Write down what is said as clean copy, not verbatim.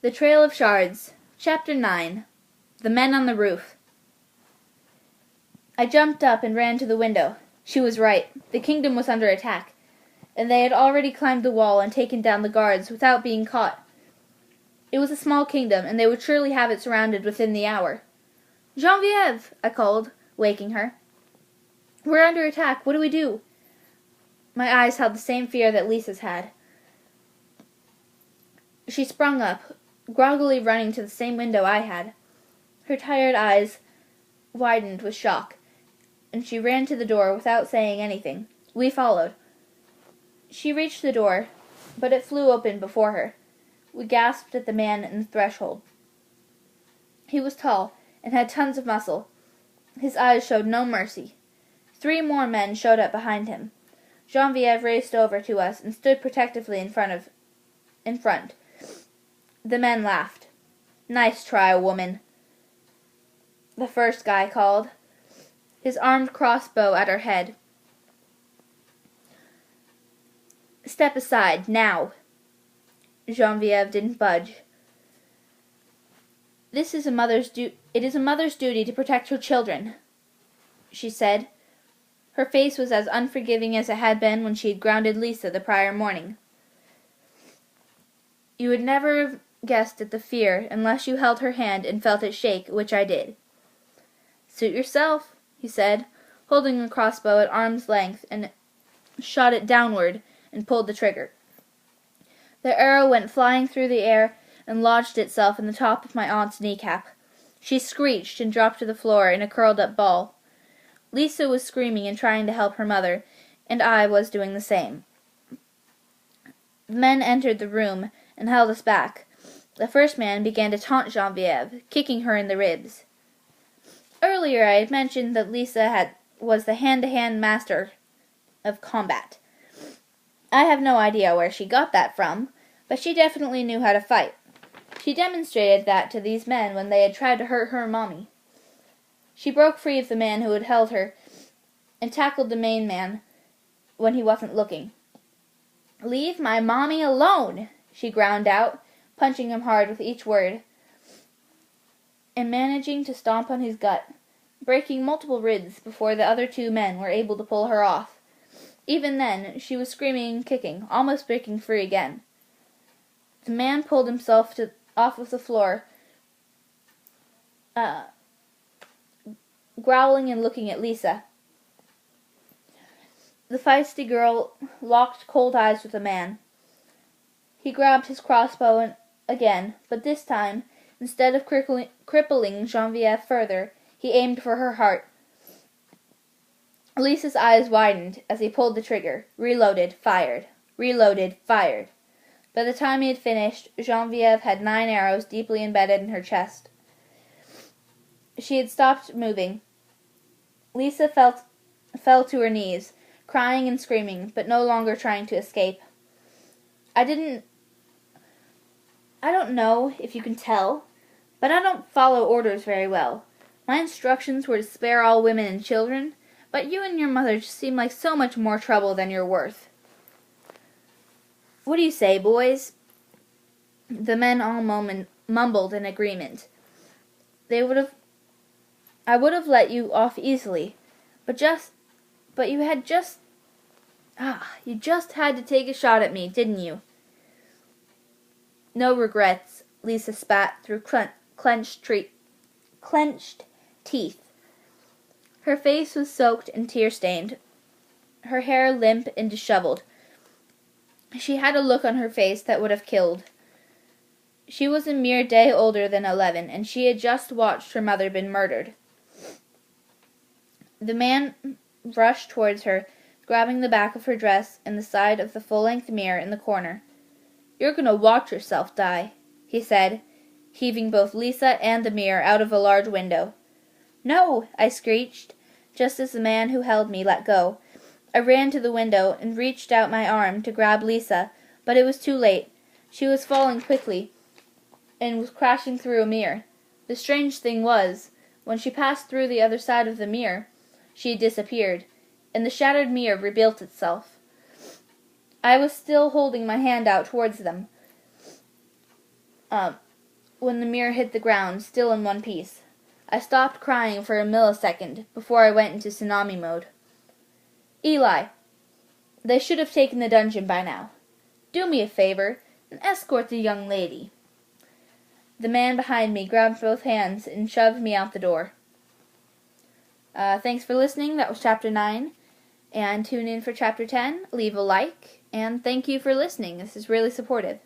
The Trail of Shards, Chapter 9. The Men on the Roof. I jumped up and ran to the window. She was right. The kingdom was under attack, and they had already climbed the wall and taken down the guards without being caught. It was a small kingdom, and they would surely have it surrounded within the hour. "Geneviève!" I called, waking her. "We're under attack. What do we do?" My eyes held the same fear that Lisa's had. She sprung up, groggily running to the same window I had. Her tired eyes widened with shock, and she ran to the door without saying anything. We followed. She reached the door, but it flew open before her. We gasped at the man in the threshold. He was tall and had tons of muscle. His eyes showed no mercy. 3 more men showed up behind him. Geneviève raced over to us and stood protectively in front. The men laughed. "Nice try, woman," the first guy called, his armed crossbow at her head. "Step aside, now." Geneviève didn't budge. It is a mother's duty to protect her children," she said. Her face was as unforgiving as it had been when she had grounded Lisa the prior morning. "You would never have guessed at the fear unless you held her hand and felt it shake, which I did." "Suit yourself," he said, holding the crossbow at arm's length, and shot it downward and pulled the trigger. The arrow went flying through the air and lodged itself in the top of my aunt's kneecap. She screeched and dropped to the floor in a curled-up ball. Lisa was screaming and trying to help her mother, and I was doing the same. The men entered the room and held us back. The first man began to taunt Geneviève, kicking her in the ribs. Earlier I had mentioned that Lisa was the hand-to-hand master of combat. I have no idea where she got that from, but she definitely knew how to fight. She demonstrated that to these men when they had tried to hurt her mommy. She broke free of the man who had held her and tackled the main man when he wasn't looking. "Leave my mommy alone," she ground out, punching him hard with each word, and managing to stomp on his gut, breaking multiple ribs before the other 2 men were able to pull her off. Even then, she was screaming and kicking, almost breaking free again. The man pulled himself off of the floor, growling and looking at Lisa. The feisty girl locked cold eyes with the man. He grabbed his crossbow again, but this time, instead of crippling Geneviève further, he aimed for her heart. Lisa's eyes widened as he pulled the trigger, reloaded, fired, reloaded, fired. By the time he had finished, Geneviève had 9 arrows deeply embedded in her chest. She had stopped moving. Lisa fell to her knees, crying and screaming, but no longer trying to escape. I don't know if you can tell, but I don't follow orders very well. My instructions were to spare all women and children, but you and your mother just seem like so much more trouble than you're worth. What do you say, boys?" The men all mumbled in agreement. I would have let you off easily, but you just had to take a shot at me, didn't you? "No regrets," Lisa spat through clenched teeth. Her face was soaked and tear-stained, her hair limp and disheveled. She had a look on her face that would have killed. She was a mere day older than 11, and she had just watched her mother been murdered. The man rushed towards her, grabbing the back of her dress and the side of the full-length mirror in the corner. "You're going to watch yourself die," he said, heaving both Lisa and the mirror out of a large window. "No!" I screeched, just as the man who held me let go. I ran to the window and reached out my arm to grab Lisa, but it was too late. She was falling quickly and was crashing through a mirror. The strange thing was, when she passed through the other side of the mirror, she had disappeared, and the shattered mirror rebuilt itself. I was still holding my hand out towards them. when the mirror hit the ground, still in one piece. I stopped crying for a millisecond before I went into tsunami mode. Eli, they should have taken the dungeon by now. Do me a favor and escort the young lady. The man behind me grabbed both hands and shoved me out the door. Thanks for listening. That was Chapter 9. And tune in for Chapter 10. Leave a like. And thank you for listening. This is really supportive.